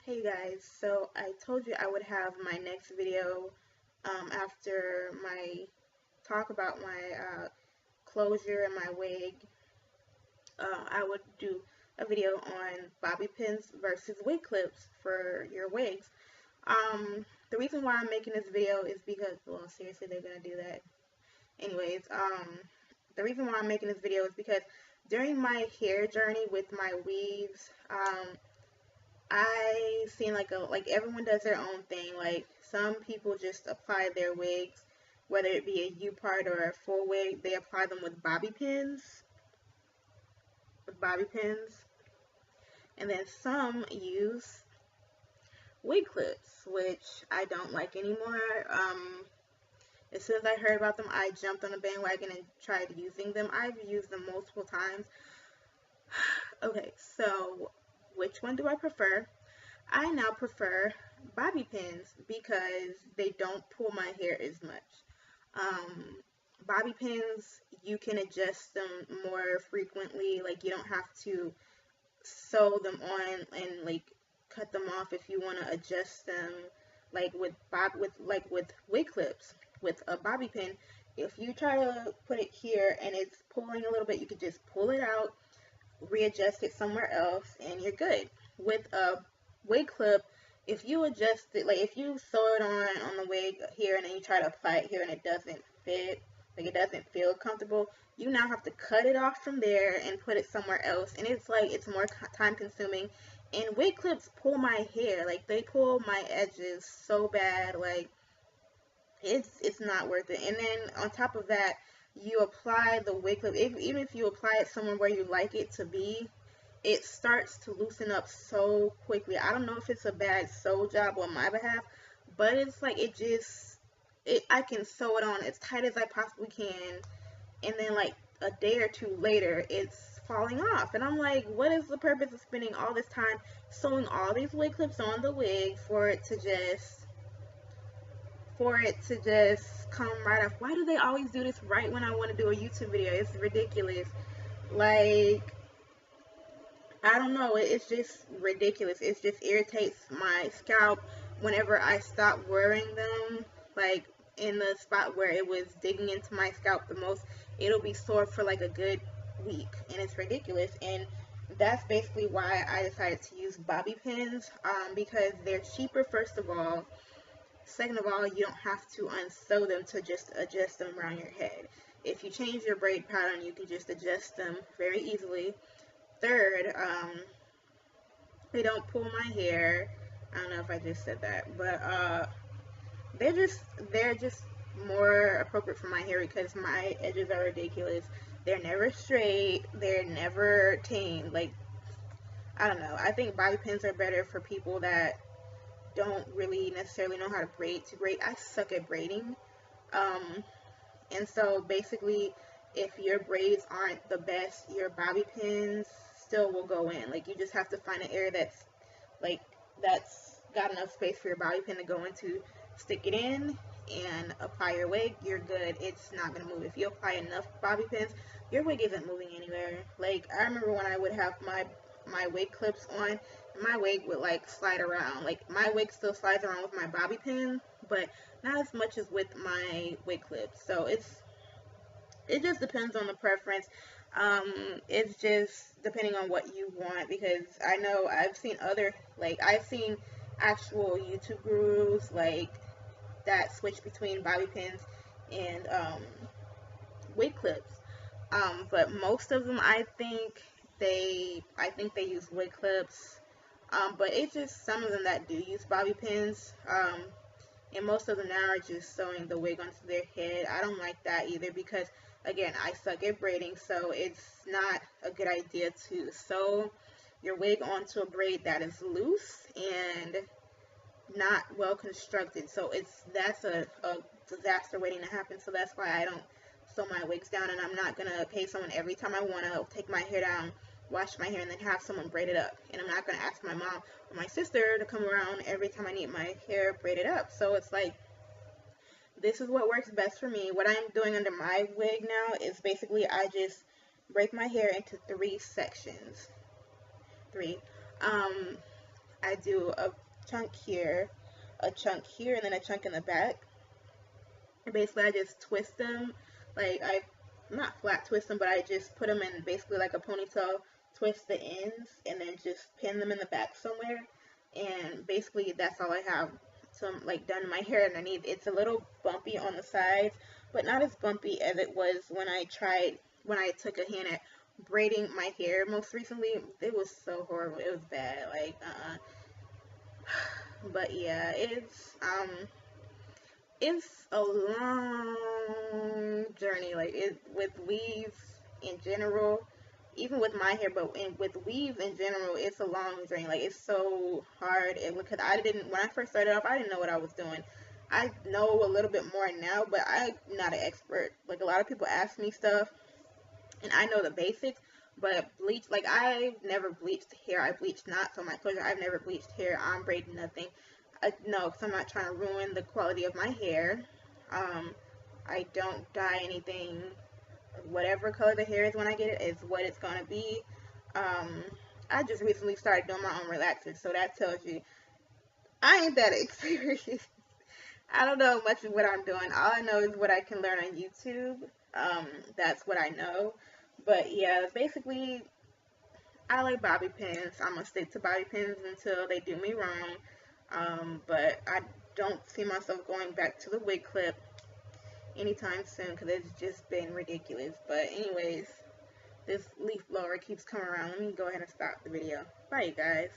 Hey guys, so I told you I would have my next video after my talk about my closure and my wig. I would do a video on bobby pins versus wig clips for your wigs. The reason why I'm making this video is because, well, seriously, they're gonna do that. Anyways, the reason why I'm making this video is because during my hair journey with my weaves, I seen like everyone does their own thing. Like some people just apply their wigs, whether it be a U part or a full wig, they apply them with bobby pins, and then some use wig clips, which I don't like anymore. As soon as I heard about them, I jumped on the bandwagon and tried using them. I've used them multiple times. Okay, so which one do I prefer? I now prefer bobby pins because they don't pull my hair as much. Um, Bobby pins, you can adjust them more frequently. Like you don't have to sew them on and like cut them off if you want to adjust them. Like with wig clips, with a bobby pin, if you try to put it here and it's pulling a little bit, you could just pull it out, readjust it somewhere else, and you're good. With a wig clip, if you adjust it, like if you sew it on the wig here and then you try to apply it here and it doesn't fit, like it doesn't feel comfortable, you now have to cut it off from there and put it somewhere else, and it's like it's more time consuming. And wig clips pull my hair, like they pull my edges so bad, like it's not worth it. And then on top of that, you apply the wig clip, even if you apply it somewhere where you like it to be, it starts to loosen up so quickly. I don't know if it's a bad sew job on my behalf, but it's like I can sew it on as tight as I possibly can, and then like a day or two later it's falling off, and I'm like, what is the purpose of spending all this time sewing all these wig clips on the wig for it to just come right off? Why do they always do this right when I want to do a YouTube video? It's ridiculous. Like, I don't know, it's just ridiculous. It just irritates my scalp whenever I stop wearing them. Like in the spot where it was digging into my scalp the most, it'll be sore for like a good week, and it's ridiculous. And that's basically why I decided to use bobby pins, because they're cheaper, first of all. Second of all, you don't have to unsew them to just adjust them around your head. If you change your braid pattern, you can just adjust them very easily. Third, they don't pull my hair. I don't know if I just said that, but they're just more appropriate for my hair because my edges are ridiculous. They're never straight. They're never tamed. Like, I don't know. I think bobby pins are better for people that don't really necessarily know how to braid. I suck at braiding. Um, and so basically, if your braids aren't the best, your bobby pins still will go in. Like you just have to find an area like that's got enough space for your bobby pin to go into, stick it in, and apply your wig. You're good. It's not gonna move. If you apply enough bobby pins, your wig isn't moving anywhere. Like I remember when I would have my wig clips on, my wig would like slide around. Like my wig still slides around with my bobby pin, but not as much as with my wig clips. So it just depends on the preference. It's just depending on what you want, because I know I've seen actual YouTube gurus like that switch between bobby pins and wig clips. But most of them, I think they use wig clips. But it's just some of them that do use bobby pins. And most of them now are just sewing the wig onto their head. I don't like that either because, again, I suck at braiding, so it's not a good idea to sew your wig onto a braid that is loose and not well constructed. So that's a disaster waiting to happen. So that's why I don't sew my wigs down, and I'm not gonna pay someone every time I want to take my hair down, wash my hair, and then have someone braid it up. And I'm not gonna ask my mom or my sister to come around every time I need my hair braided up. So it's like, this is what works best for me. What I'm doing under my wig now is basically I just break my hair into three sections. Three. Um, I do a chunk here, a chunk here, and then a chunk in the back. And basically, I just twist them, like I not flat twist them, but I just put them in basically like a ponytail, twist the ends, and then just pin them in the back somewhere. And basically, that's all I have. Some like done my hair underneath. It's a little bumpy on the sides, but not as bumpy as it was when I took a hand at braiding my hair most recently. It was so horrible. It was bad. Like but yeah, it's a long journey. Like it with weaves in general, even with my hair, but with weaves in general, it's a long journey. Like it's so hard. Because I didn't when I first started off, I didn't know what I was doing. I know a little bit more now, but I'm not an expert. Like a lot of people ask me stuff, and I know the basics. But bleach, like I've never bleached hair. I bleached knots on my closure. I've never bleached hair. I'm braiding nothing. No, because I'm not trying to ruin the quality of my hair. Um, I don't dye anything. Whatever color the hair is when I get it is what it's gonna be. Um, I just recently started doing my own relaxers, so that tells you I ain't that experienced. I don't know much of what I'm doing. All I know is what I can learn on YouTube. That's what I know. But yeah, basically, I like bobby pins. I'm gonna stick to bobby pins until they do me wrong. But I don't see myself going back to the wig clip anytime soon because it's just been ridiculous. But anyways, this leaf blower keeps coming around. Let me go ahead and stop the video. Bye, you guys.